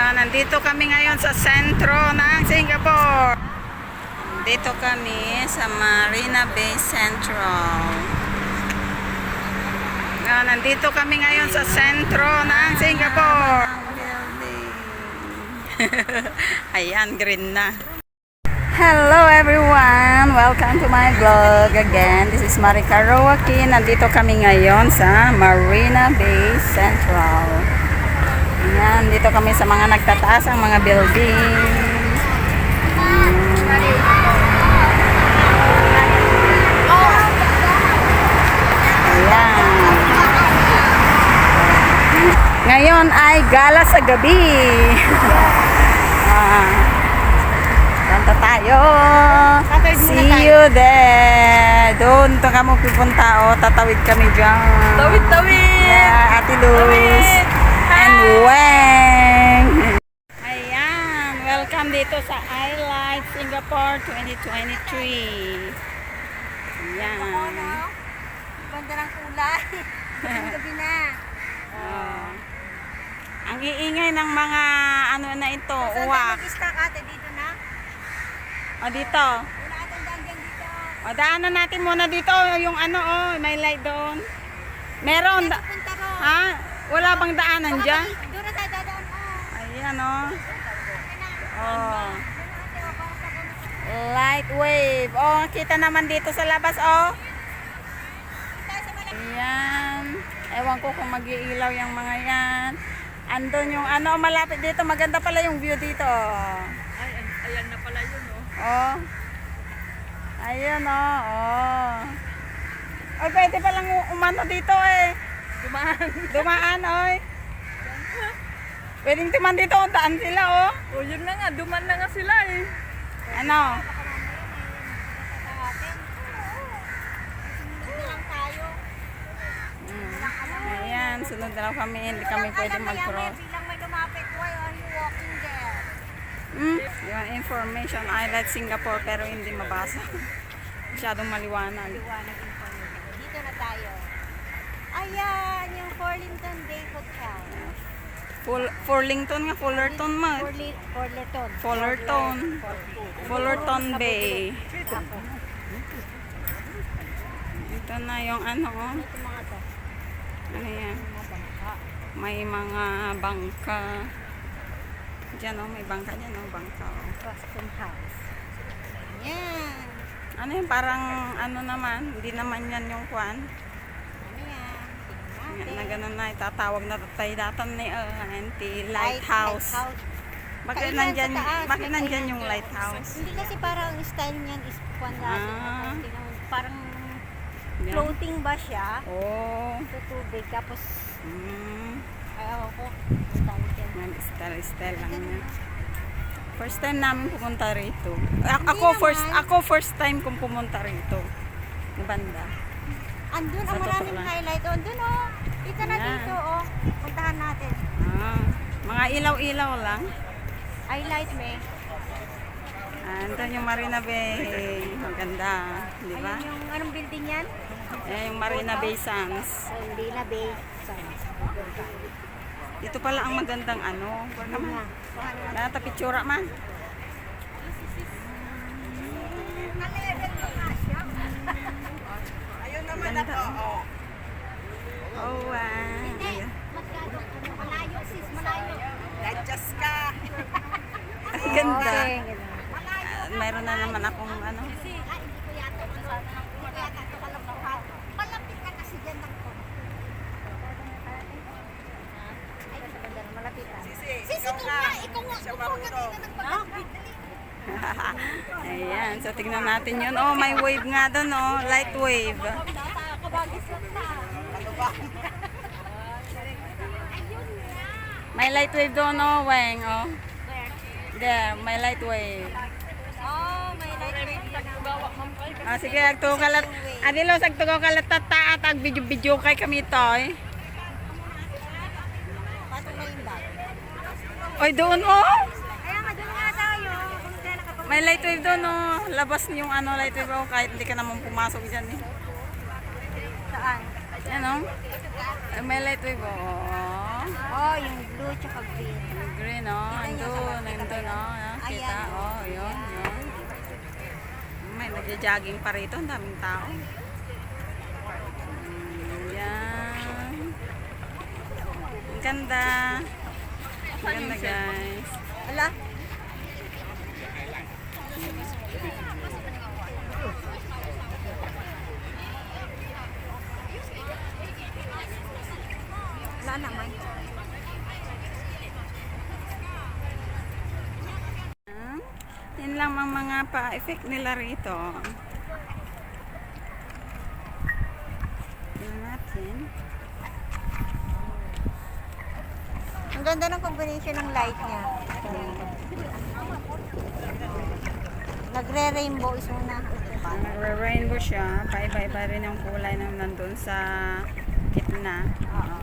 Nandito kami ngayon sa sentro ng Singapore. Dito kami sa Marina Bay Central. Nandito kami ngayon sa sentro ng Singapore. Ayan, green na. Hello everyone! Welcome to my vlog again. This is Marika Roaki. Nandito kami ngayon sa Marina Bay Central. Ayan, dito kami sa mga nagtataas ang mga building. Ayan. Ngayon ay gala sa gabi. Kanta tayo. See you there. Doon to kami pupunta. O, tatawid kami dyan. Tawid! Yeah, Ate Luz. And Weng. Ayan. Welcome dito sa iLight Singapore 2023. Ayan. Ganda ng kulay. Ang gabi na. Oh. Ang iingay ng mga ano na ito, Saan uwak. mag-stack ate dito na? O dito. Wala atang daan dito. O daanan natin muna dito yung ano may light doon. Meron. Punta ko. Ha? Wala bang daanan dyan? Doon na tayo dadaan. Ayan o. Oh. Light wave. Oh, kita naman dito sa labas oh. Ayan. Ewan ko kung mag-iilaw yung mga yan. Andun yung ano, malapit dito. Maganda pala yung view dito. Ay, ayan na pala yun oh. Oh. Ayun oh. Oh. Ay, pwede palang umano dito eh. Dumaan oy. Pwedeng tuman dito. Daan sila oh. O yun na nga, duman na nga sila eh. Ano? Ayan, sunod na lang kami. Hindi kami pwede mag-cross. Bilang may lumapit, why are you walking there? Yung information, iLight Singapore, pero hindi mabasa. Masyadong maliwanag. Liwanag information. Dito na tayo. Ayan, yung Forlington Bay Hotel. Fullerton nga, Fullerton ma. Forlerton. Fullerton. Fullerton Bay. Ito na yung ano oh. Ito mga to. Ayan. May mga bangka. Diyan oh, may bangka dyan oh, bangka oh. Custom House. Ayan. Ano yung parang ano naman, hindi naman yan yung kwan. Ano yan? Tingnan Na natin. ganun na itatawag na tatay datan ni anti-lighthouse. Bakit Kailan nandyan, sa taas, bakit may nandyan kailan yung dyan. lighthouse? Hindi kasi parang style niyan is kwan natin. Ah. Parang Yan. floating ba siya? Oh. Sa tubig. Tapos, ayaw ko. Style yan. Yan, style lang yan. First time namin pumunta rito. naman. Ako first time kong pumunta rito. Yung banda. Andun Sa ang totoo maraming lang. highlight. O, andun o. Dito na Yan. dito o. Puntahan natin. Mga ilaw-ilaw lang. Highlight me. Andun yung Marina Bay. Maganda. Di ba? Ayun yung anong building yan? Yan yung Marina Bay Sands. Marina Bay Sands. Dito pala ang magandang ano. Nata pictura man. Ayun naman Ganda. ako. Oh, ayan. Malayo sis, malayo. Adjust ka. Ang ganda. Okay. Mayroon na naman akong ano. Ay, hindi ko yata. Hindi ko yata ito kalabang. Malapit na kasi dyan ng ko. Ay, ganda na malapitan. Sisi, ikaw nga. Ikaw nga. Ikaw nga dito nagpagpapit. Ayan. So, tignan natin yun. Oh, may wave nga doon. Oh, light wave. Kabagis lang ta. May light wave doon. Oh, Weng. Oh. There, may light wave. Oh, may light. Ah, sige, agtugaw kalat. Adilo, agtugaw kalat tata at ag video kay kami to. Pasok na yung bag. Oy, doon oh. Kaya nga, doon nga tayo. May light wave doon oh. Labas yung ano light wave oh, kahit hindi ka naman pumasok diyan eh. Saan? Yan oh. May light wave oh. Oh, yung blue tsaka green. Yung green, oh. Kita niyo sa Andun, kita nandun, ba oh. yan? Ah, kita, Ayan. oh. Yun, yun. May nagja-jogging pa rito. Ang daming tao. Yan. Ang ganda. Ang ganda, guys. Ala. Wala naman. Yan lang ang mga pa-effect nila rito. Tingnan natin. Ang ganda ng combination ng light niya. Nagre-rainbow is una. Nagre-rainbow siya. Paiba-iba rin yung kulay na nandun sa gitna. Oo.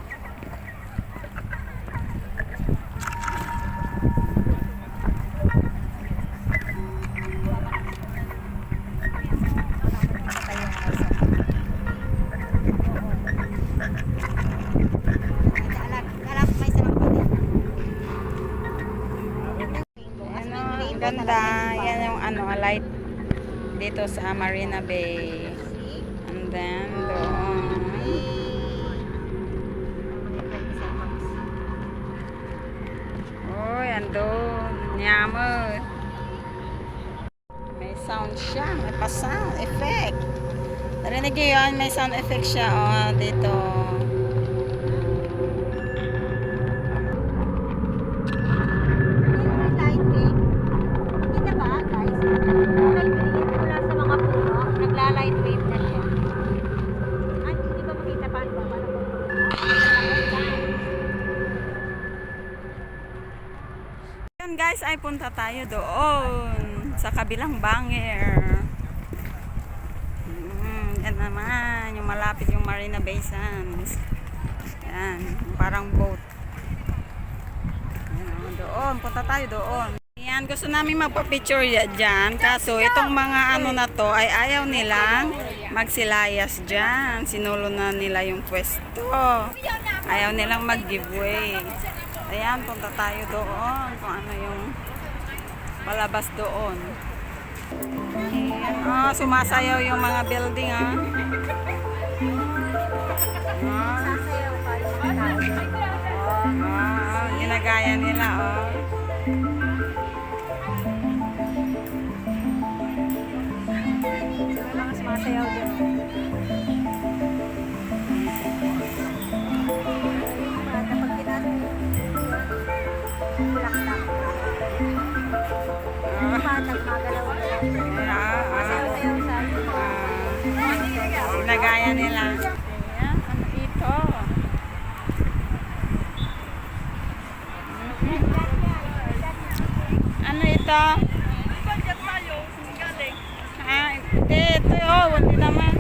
Ano, ang ganda. Yan yung ano, light dito sa Marina Bay. And then, doon. Uy, andun. Nyamot. May sound siya. May pa-sound effect. Narinig nyo yun? May sound effect siya. Oh, dito. Lightweight. Kita ba, guys? Lightweight mula sa mga puno. Nagla-lightweight na siya. Ay, hindi ba makita pa? Yan guys, ay punta tayo doon sa kabilang banger. Yan naman, yung malapit yung Marina Bay Sands. Yan, parang boat. Yan, oh, doon, punta tayo doon. Yan, gusto namin magpa-picture dyan. Kaso itong mga ano na to ay ayaw nilang magsilayas dyan. Sinulo na nila yung pwesto. Ayaw nilang mag-giveaway. Ayan, punta tayo doon. Kung ano yung palabas doon. Ayan, oh, sumasayaw yung mga building, ah. Ah, Sasayaw ka yung mga tao. ah, ginagaya nila, oh. May mga sumasayaw din. Kapag ginagawa bulaklak. Hatag magalaw. Sayaw-sayaw sa Ginagaya nila. Ayan, ano ito? Ano ito? Ah, hindi. Ito, oh, hindi naman.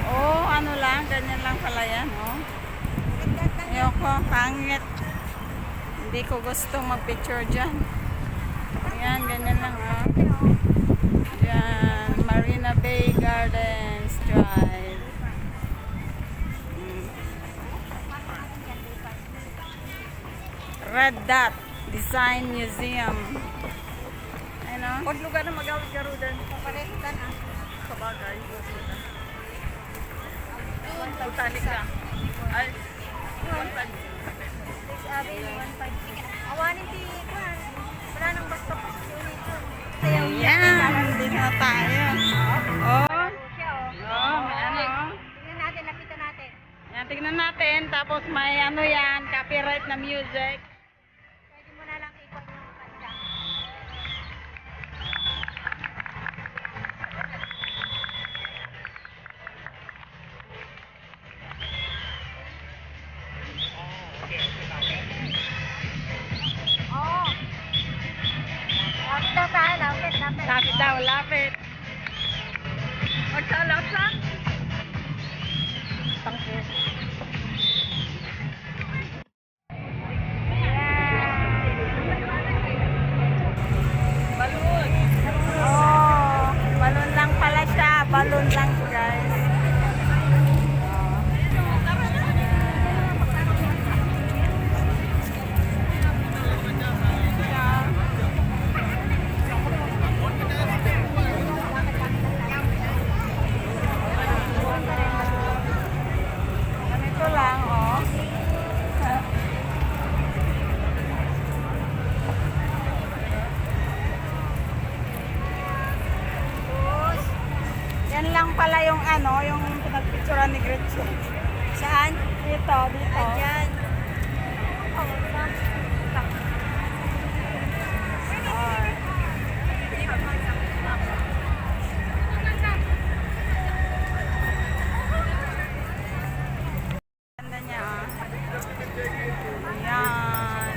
Oh, ano lang, ganyan lang pala yan, oh. Ayoko, pangit. Hindi ko gustong mag-picture dyan. Ayan, ganyan lang, oh. Ayan, Marina Bay Gardens Drive. Red Dot Design Museum. Ano? Pag lugar na magawid ka rodan. Papareho ka na. Sa bagay, botanic ka. Ay, Sabi, 1.5. Awanin ti Kwan. Wala nang basta pa dito. Ayan, dito na tayo. Oh, Siya, oh. oh, may ano. Tingnan natin, lapitan natin. Yan, tignan natin. Tapos may ano yan, copyright na music. Pwede mo na lang ikot yung kanda. Oo. Lapit daw tayo, lapit. Lapit daw, lapit. magsalap lang. Balloon. Oh, balloon lang pala siya. Balloon lang, guys. oh, yung pinagpicturean ni Gretchen. Saan? Dito, dito. Ayan. Ganda niya, ah. Ayan.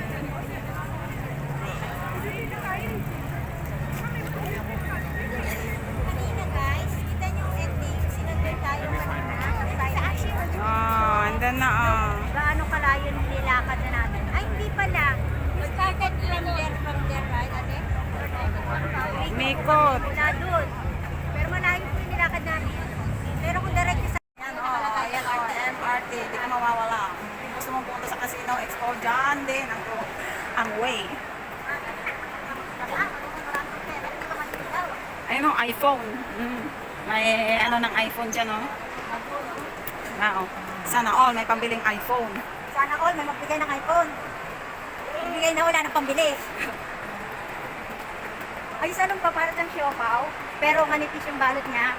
Kanina guys, kita niyo yung ending. Sinundan tayo kanina. Sa action. Oh, anda na, oh. Gaano kalayo nung nilakad na natin? Ay, hindi pala. We started from there, right, ate? Mikot. Mula doon. Pero malayo po yung nilakad namin. Pero kung diretso sa... Ayan, oh, ayan, oh, MRT. Di ka mawawala. Kung gusto mong punta sa Casino Expo, dyan din ang way. Ayun, oh, iPhone. May ano ng iPhone dyan, oh. Ah, oh. Sana all, may pambiling iPhone. Sana all, may magbigay ng iPhone. Magbigay na wala ng pambili. Ay, salong pa para siyang siopaw. Pero manipis yung balot niya.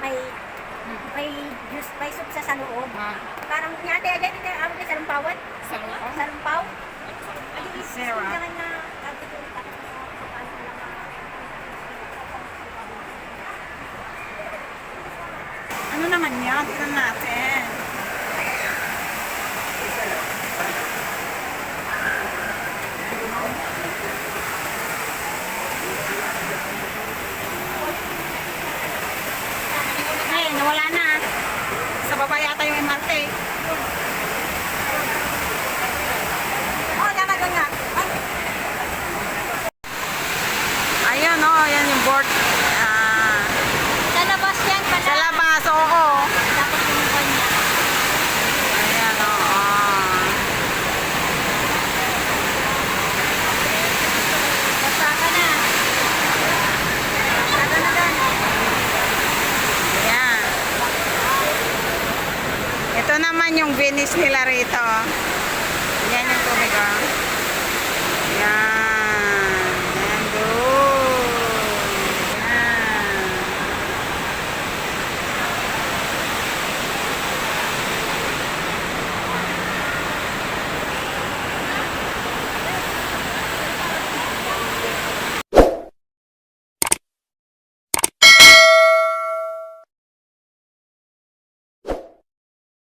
May juice, may soup sa loob. Ah, Parang nyate, ayan, hindi ako kay salumpawan. sana all. Salumpaw. Ay, Sarah. Sarah. Na, Ano naman yan? Tignan natin. Ay, nawala na. Sa baba yata yung MRT. oh, tama doon nga. Ay, Ayan, oh, yan yung board. Ah, sa labas yan pala. sa labas, oo. Tapos yung kanya. Ayan, oo. Basta ka na. Basta na doon. Ayan. Ito naman yung Venice nila rito. Yan yung tubig, oh.